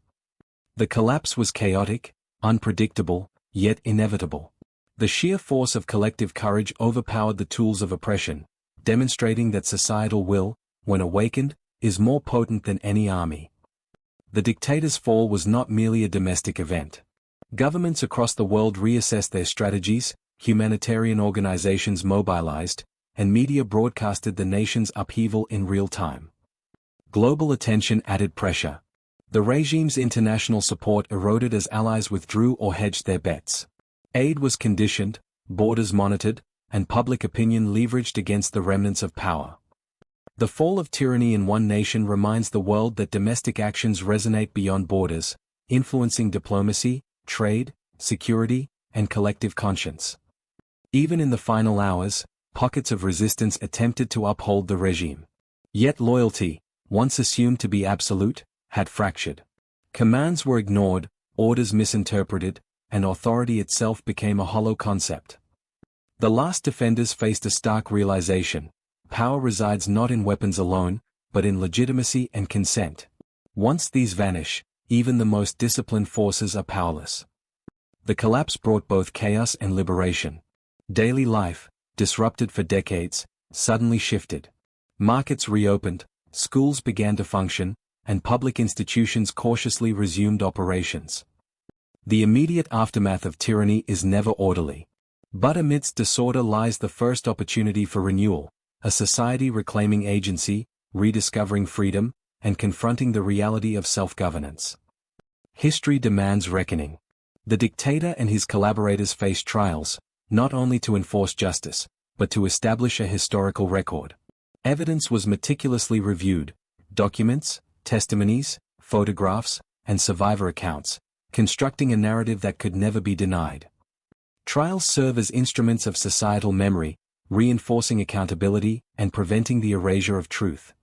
The collapse was chaotic, unpredictable, yet inevitable. The sheer force of collective courage overpowered the tools of oppression, demonstrating that societal will, when awakened, is more potent than any army. The dictator's fall was not merely a domestic event. Governments across the world reassessed their strategies, humanitarian organizations mobilized, and media broadcasted the nation's upheaval in real time. Global attention added pressure. The regime's international support eroded as allies withdrew or hedged their bets. Aid was conditioned, borders monitored, and public opinion leveraged against the remnants of power. The fall of tyranny in one nation reminds the world that domestic actions resonate beyond borders, influencing diplomacy, trade, security, and collective conscience. Even in the final hours, pockets of resistance attempted to uphold the regime. Yet loyalty, once assumed to be absolute, had fractured. Commands were ignored, orders misinterpreted, and authority itself became a hollow concept. The last defenders faced a stark realization: power resides not in weapons alone, but in legitimacy and consent. Once these vanish, even the most disciplined forces are powerless. The collapse brought both chaos and liberation. Daily life, disrupted for decades, suddenly shifted. Markets reopened, schools began to function, and public institutions cautiously resumed operations. The immediate aftermath of tyranny is never orderly. But amidst disorder lies the first opportunity for renewal, a society reclaiming agency, rediscovering freedom, and confronting the reality of self-governance. History demands reckoning. The dictator and his collaborators faced trials, not only to enforce justice, but to establish a historical record. Evidence was meticulously reviewed: documents, testimonies, photographs, and survivor accounts, constructing a narrative that could never be denied. Trials serve as instruments of societal memory, reinforcing accountability and preventing the erasure of truth.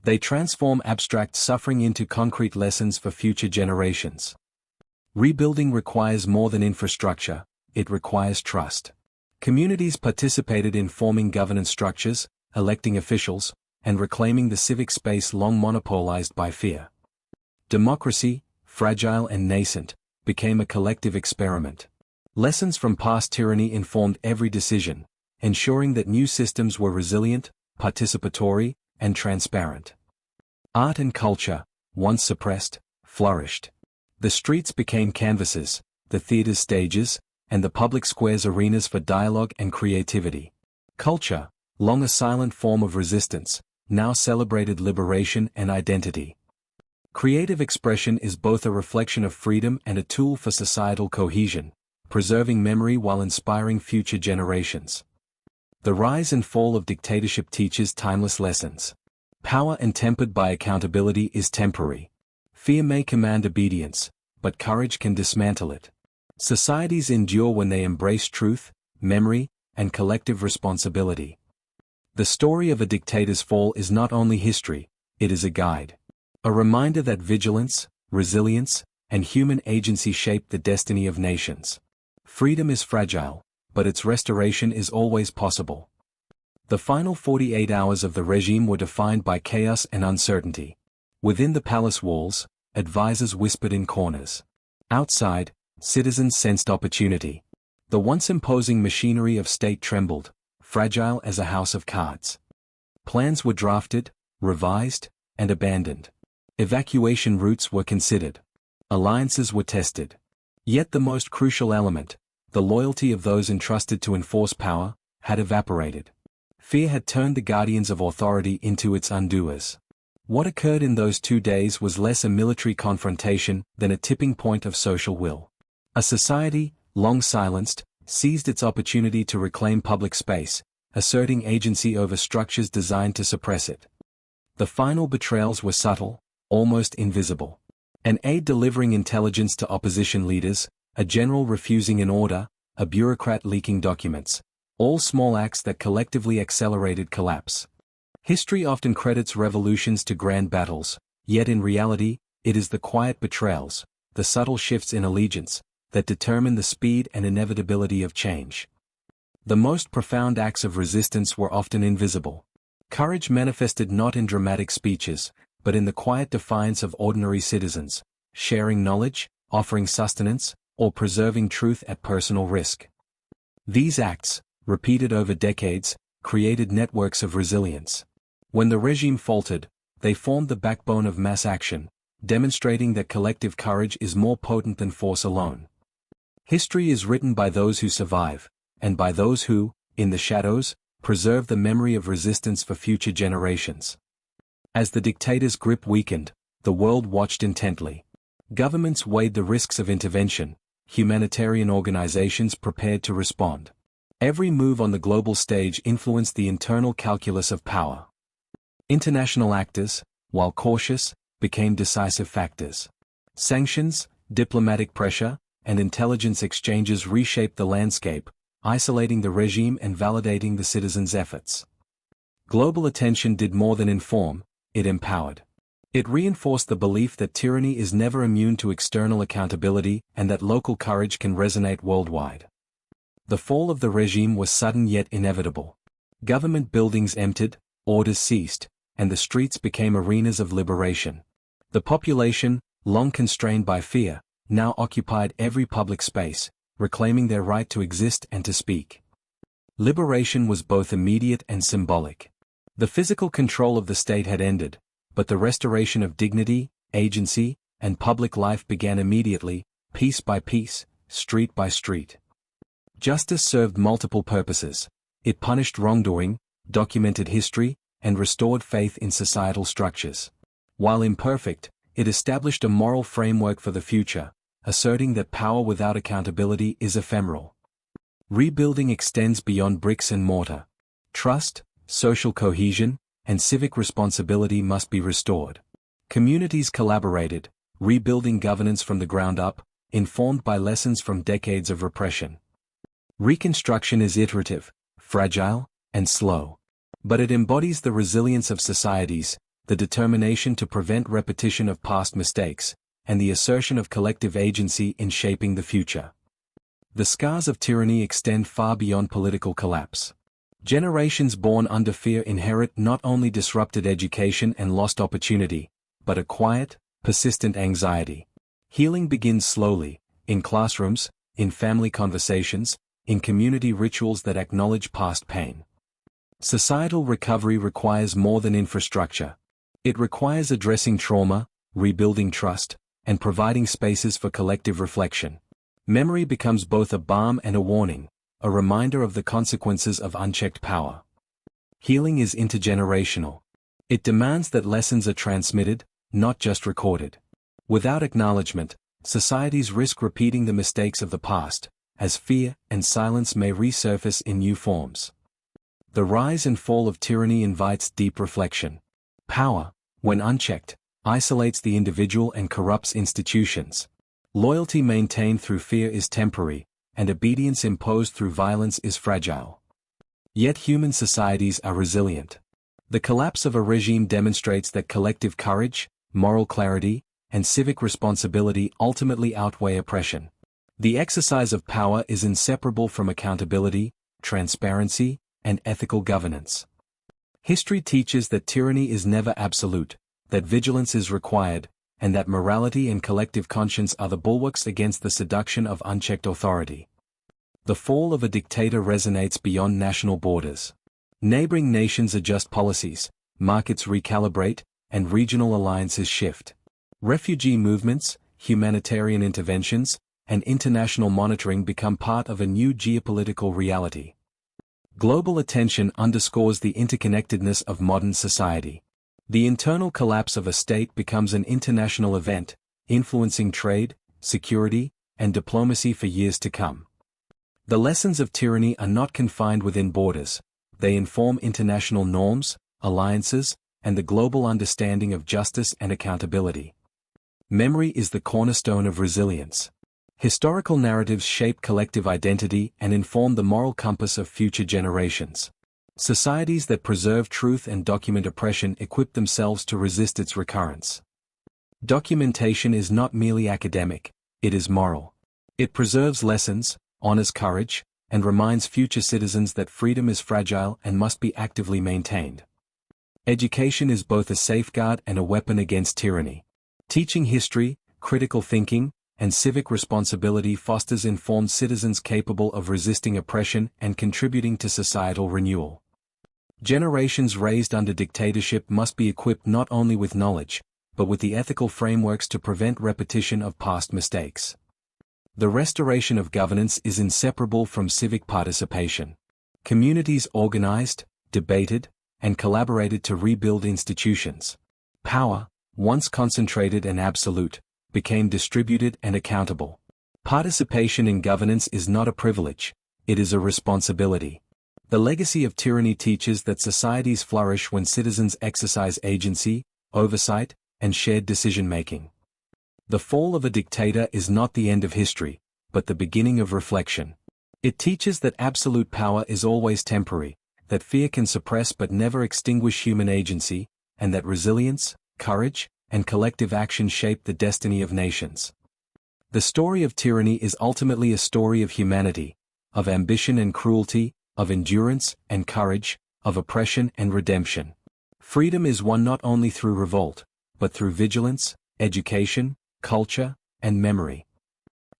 They transform abstract suffering into concrete lessons for future generations. Rebuilding requires more than infrastructure, it requires trust. Communities participated in forming governance structures, electing officials, and reclaiming the civic space long monopolized by fear. Democracy, fragile and nascent, became a collective experiment. Lessons from past tyranny informed every decision, ensuring that new systems were resilient, participatory, and transparent. Art and culture, once suppressed, flourished. The streets became canvases, the theaters stages, and the public squares arenas for dialogue and creativity. Culture, long a silent form of resistance, now celebrated liberation and identity. Creative expression is both a reflection of freedom and a tool for societal cohesion, preserving memory while inspiring future generations. The rise and fall of dictatorship teaches timeless lessons. Power untempered by accountability is temporary. Fear may command obedience, but courage can dismantle it. Societies endure when they embrace truth, memory, and collective responsibility. The story of a dictator's fall is not only history, it is a guide. A reminder that vigilance, resilience, and human agency shape the destiny of nations. Freedom is fragile, but its restoration is always possible. The final 48 hours of the regime were defined by chaos and uncertainty. Within the palace walls, advisors whispered in corners. Outside, citizens sensed opportunity. The once imposing machinery of state trembled, fragile as a house of cards. Plans were drafted, revised, and abandoned. Evacuation routes were considered. Alliances were tested. Yet the most crucial element, the loyalty of those entrusted to enforce power, had evaporated. Fear had turned the guardians of authority into its undoers. What occurred in those 2 days was less a military confrontation than a tipping point of social will. A society, long silenced, seized its opportunity to reclaim public space, asserting agency over structures designed to suppress it. The final betrayals were subtle, almost invisible. An aide delivering intelligence to opposition leaders, a general refusing an order, a bureaucrat leaking documents. All small acts that collectively accelerated collapse. History often credits revolutions to grand battles, yet in reality, it is the quiet betrayals, the subtle shifts in allegiance, that determine the speed and inevitability of change. The most profound acts of resistance were often invisible. Courage manifested not in dramatic speeches, but in the quiet defiance of ordinary citizens, sharing knowledge, offering sustenance, or preserving truth at personal risk. These acts, repeated over decades, created networks of resilience. When the regime faltered, they formed the backbone of mass action, demonstrating that collective courage is more potent than force alone. History is written by those who survive, and by those who, in the shadows, preserve the memory of resistance for future generations. As the dictator's grip weakened, the world watched intently. Governments weighed the risks of intervention, humanitarian organizations prepared to respond. Every move on the global stage influenced the internal calculus of power. International actors, while cautious, became decisive factors. Sanctions, diplomatic pressure, and intelligence exchanges reshaped the landscape, isolating the regime and validating the citizens' efforts. Global attention did more than inform, it empowered. It reinforced the belief that tyranny is never immune to external accountability and that local courage can resonate worldwide. The fall of the regime was sudden yet inevitable. Government buildings emptied, orders ceased, and the streets became arenas of liberation. The population, long constrained by fear, now occupied every public space, reclaiming their right to exist and to speak. Liberation was both immediate and symbolic. The physical control of the state had ended, but the restoration of dignity, agency, and public life began immediately, piece by piece, street by street. Justice served multiple purposes. It punished wrongdoing, documented history, and restored faith in societal structures. While imperfect, it established a moral framework for the future, asserting that power without accountability is ephemeral. Rebuilding extends beyond bricks and mortar. Trust, social cohesion, and civic responsibility must be restored. Communities collaborated, rebuilding governance from the ground up, informed by lessons from decades of repression. Reconstruction is iterative, fragile, and slow. But it embodies the resilience of societies, the determination to prevent repetition of past mistakes, and the assertion of collective agency in shaping the future. The scars of tyranny extend far beyond political collapse. Generations born under fear inherit not only disrupted education and lost opportunity, but a quiet, persistent anxiety. Healing begins slowly, in classrooms, in family conversations, in community rituals that acknowledge past pain. Societal recovery requires more than infrastructure. It requires addressing trauma, rebuilding trust, and providing spaces for collective reflection. Memory becomes both a balm and a warning, a reminder of the consequences of unchecked power. Healing is intergenerational. It demands that lessons are transmitted, not just recorded. Without acknowledgement, societies risk repeating the mistakes of the past, as fear and silence may resurface in new forms. The rise and fall of tyranny invites deep reflection. Power, when unchecked, isolates the individual and corrupts institutions. Loyalty maintained through fear is temporary, and obedience imposed through violence is fragile. Yet human societies are resilient. The collapse of a regime demonstrates that collective courage, moral clarity, and civic responsibility ultimately outweigh oppression. The exercise of power is inseparable from accountability, transparency, and ethical governance. History teaches that tyranny is never absolute, that vigilance is required, and that morality and collective conscience are the bulwarks against the seduction of unchecked authority. The fall of a dictator resonates beyond national borders. Neighboring nations adjust policies, markets recalibrate, and regional alliances shift. Refugee movements, humanitarian interventions, and international monitoring become part of a new geopolitical reality. Global attention underscores the interconnectedness of modern society. The internal collapse of a state becomes an international event, influencing trade, security, and diplomacy for years to come. The lessons of tyranny are not confined within borders. They inform international norms, alliances, and the global understanding of justice and accountability. Memory is the cornerstone of resilience. Historical narratives shape collective identity and inform the moral compass of future generations. Societies that preserve truth and document oppression equip themselves to resist its recurrence. Documentation is not merely academic, it is moral. It preserves lessons, honors courage, and reminds future citizens that freedom is fragile and must be actively maintained. Education is both a safeguard and a weapon against tyranny. Teaching history, critical thinking, and civic responsibility fosters informed citizens capable of resisting oppression and contributing to societal renewal. Generations raised under dictatorship must be equipped not only with knowledge, but with the ethical frameworks to prevent repetition of past mistakes. The restoration of governance is inseparable from civic participation. Communities organized, debated, and collaborated to rebuild institutions. Power, once concentrated and absolute, became distributed and accountable. Participation in governance is not a privilege, it is a responsibility. The legacy of tyranny teaches that societies flourish when citizens exercise agency, oversight, and shared decision-making. The fall of a dictator is not the end of history, but the beginning of reflection. It teaches that absolute power is always temporary, that fear can suppress but never extinguish human agency, and that resilience, courage, and collective action shape the destiny of nations. The story of tyranny is ultimately a story of humanity, of ambition and cruelty, of endurance and courage, of oppression and redemption. Freedom is won not only through revolt, but through vigilance, education, culture, and memory.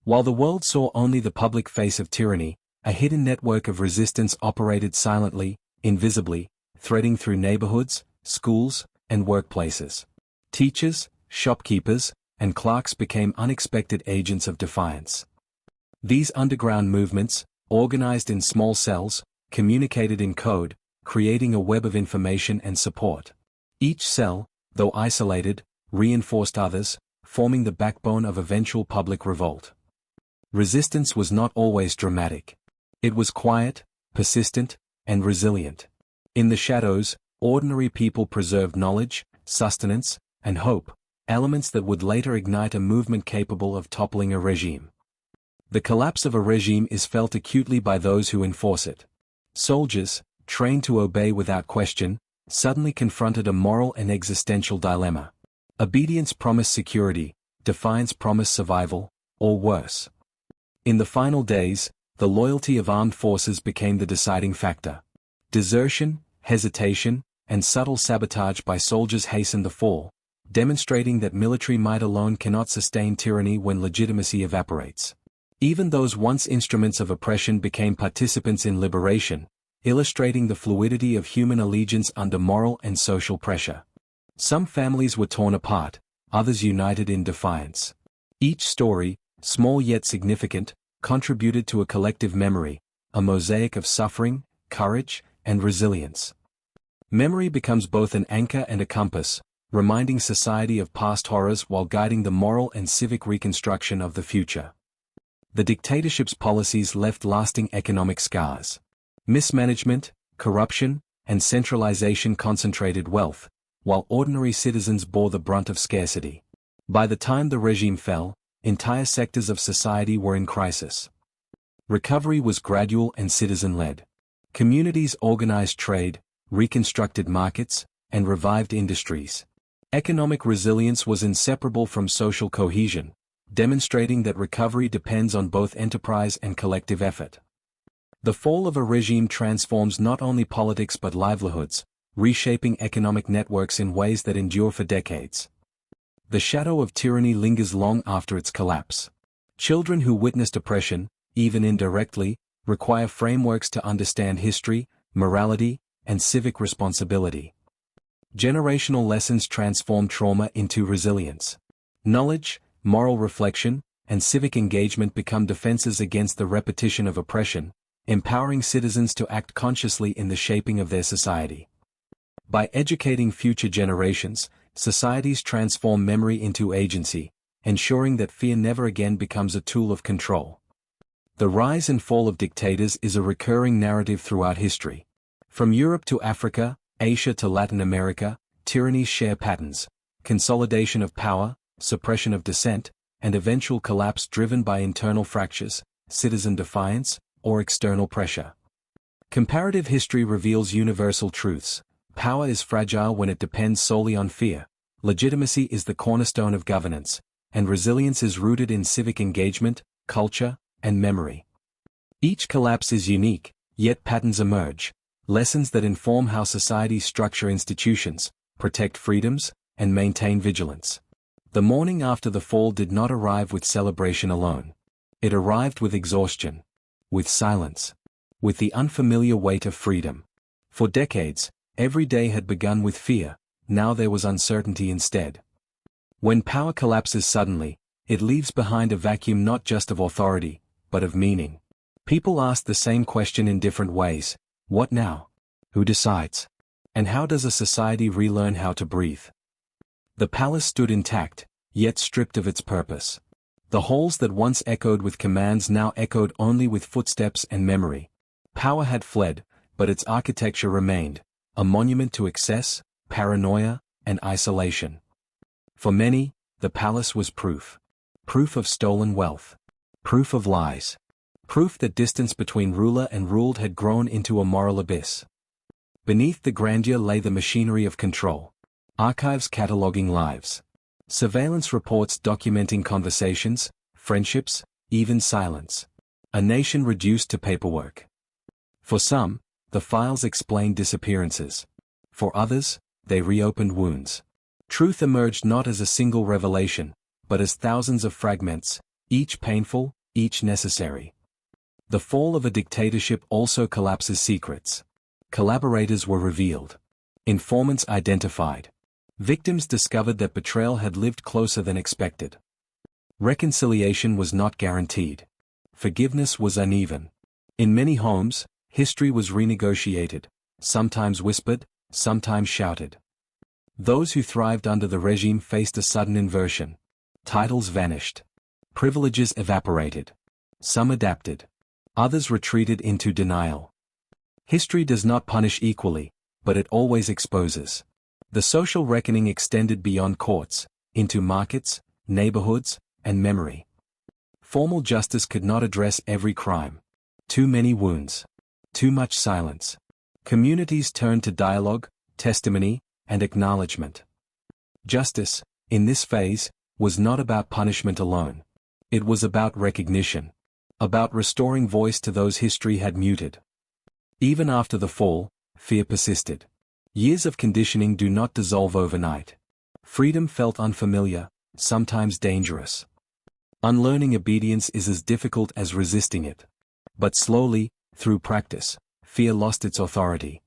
While the world saw only the public face of tyranny, a hidden network of resistance operated silently, invisibly, threading through neighborhoods, schools, and workplaces. Teachers, shopkeepers, and clerks became unexpected agents of defiance. These underground movements, organized in small cells, communicated in code, creating a web of information and support. Each cell, though isolated, reinforced others, forming the backbone of eventual public revolt. Resistance was not always dramatic. It was quiet, persistent, and resilient. In the shadows, ordinary people preserved knowledge, sustenance, and hope, elements that would later ignite a movement capable of toppling a regime. The collapse of a regime is felt acutely by those who enforce it. Soldiers, trained to obey without question, suddenly confronted a moral and existential dilemma. Obedience promised security, defiance promised survival, or worse. In the final days, the loyalty of armed forces became the deciding factor. Desertion, hesitation, and subtle sabotage by soldiers hastened the fall, demonstrating that military might alone cannot sustain tyranny when legitimacy evaporates. Even those once instruments of oppression became participants in liberation, illustrating the fluidity of human allegiance under moral and social pressure. Some families were torn apart, others united in defiance. Each story, small yet significant, contributed to a collective memory, a mosaic of suffering, courage, and resilience. Memory becomes both an anchor and a compass, reminding society of past horrors while guiding the moral and civic reconstruction of the future. The dictatorship's policies left lasting economic scars. Mismanagement, corruption, and centralization concentrated wealth, while ordinary citizens bore the brunt of scarcity. By the time the regime fell, entire sectors of society were in crisis. Recovery was gradual and citizen-led. Communities organized trade, reconstructed markets, and revived industries. Economic resilience was inseparable from social cohesion, demonstrating that recovery depends on both enterprise and collective effort. The fall of a regime transforms not only politics but livelihoods, reshaping economic networks in ways that endure for decades. The shadow of tyranny lingers long after its collapse. Children who witnessed oppression, even indirectly, require frameworks to understand history, morality, and civic responsibility. Generational lessons transform trauma into resilience. Knowledge, moral reflection, and civic engagement become defenses against the repetition of oppression, empowering citizens to act consciously in the shaping of their society. By educating future generations, societies transform memory into agency, ensuring that fear never again becomes a tool of control. The rise and fall of dictators is a recurring narrative throughout history. From Europe to Africa, Asia to Latin America, tyrannies share patterns: consolidation of power, suppression of dissent, and eventual collapse driven by internal fractures, citizen defiance, or external pressure. Comparative history reveals universal truths. Power is fragile when it depends solely on fear. Legitimacy is the cornerstone of governance, and resilience is rooted in civic engagement, culture, and memory. Each collapse is unique, yet patterns emerge, lessons that inform how societies structure institutions, protect freedoms, and maintain vigilance. The morning after the fall did not arrive with celebration alone. It arrived with exhaustion, with silence, with the unfamiliar weight of freedom. For decades, every day had begun with fear, now there was uncertainty instead. When power collapses suddenly, it leaves behind a vacuum not just of authority, but of meaning. People ask the same question in different ways: what now? Who decides? And how does a society relearn how to breathe? The palace stood intact, yet stripped of its purpose. The halls that once echoed with commands now echoed only with footsteps and memory. Power had fled, but its architecture remained, a monument to excess, paranoia, and isolation. For many, the palace was proof. Proof of stolen wealth. Proof of lies. Proof that distance between ruler and ruled had grown into a moral abyss. Beneath the grandeur lay the machinery of control. Archives cataloging lives. Surveillance reports documenting conversations, friendships, even silence. A nation reduced to paperwork. For some, the files explained disappearances. For others, they reopened wounds. Truth emerged not as a single revelation, but as thousands of fragments, each painful, each necessary. The fall of a dictatorship also collapses secrets. Collaborators were revealed. Informants identified. Victims discovered that betrayal had lived closer than expected. Reconciliation was not guaranteed. Forgiveness was uneven. In many homes, history was renegotiated, sometimes whispered, sometimes shouted. Those who thrived under the regime faced a sudden inversion. Titles vanished. Privileges evaporated. Some adapted. Others retreated into denial. History does not punish equally, but it always exposes. The social reckoning extended beyond courts, into markets, neighborhoods, and memory. Formal justice could not address every crime. Too many wounds. Too much silence. Communities turned to dialogue, testimony, and acknowledgement. Justice, in this phase, was not about punishment alone. It was about recognition. About restoring voice to those history had muted. Even after the fall, fear persisted. Years of conditioning do not dissolve overnight. Freedom felt unfamiliar, sometimes dangerous. Unlearning obedience is as difficult as resisting it. But slowly, through practice, fear lost its authority.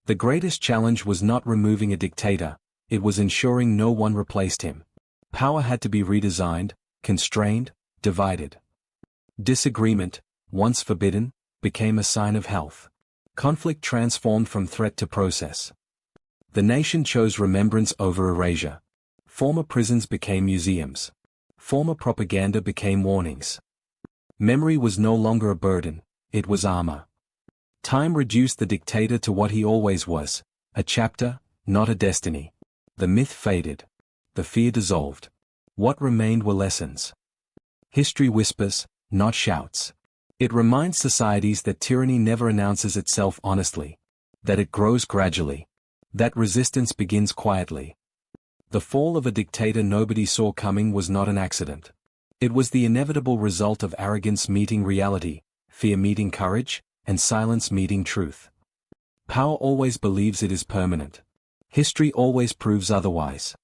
The greatest challenge was not removing a dictator, it was ensuring no one replaced him. Power had to be redesigned, constrained, divided. Disagreement, once forbidden, became a sign of health. Conflict transformed from threat to process. The nation chose remembrance over erasure. Former prisons became museums. Former propaganda became warnings. Memory was no longer a burden, it was armor. Time reduced the dictator to what he always was, a chapter, not a destiny. The myth faded. The fear dissolved. What remained were lessons. History whispers, not shouts. It reminds societies that tyranny never announces itself honestly. That it grows gradually. That resistance begins quietly. The fall of a dictator nobody saw coming was not an accident. It was the inevitable result of arrogance meeting reality, fear meeting courage, and silence meeting truth. Power always believes it is permanent. History always proves otherwise.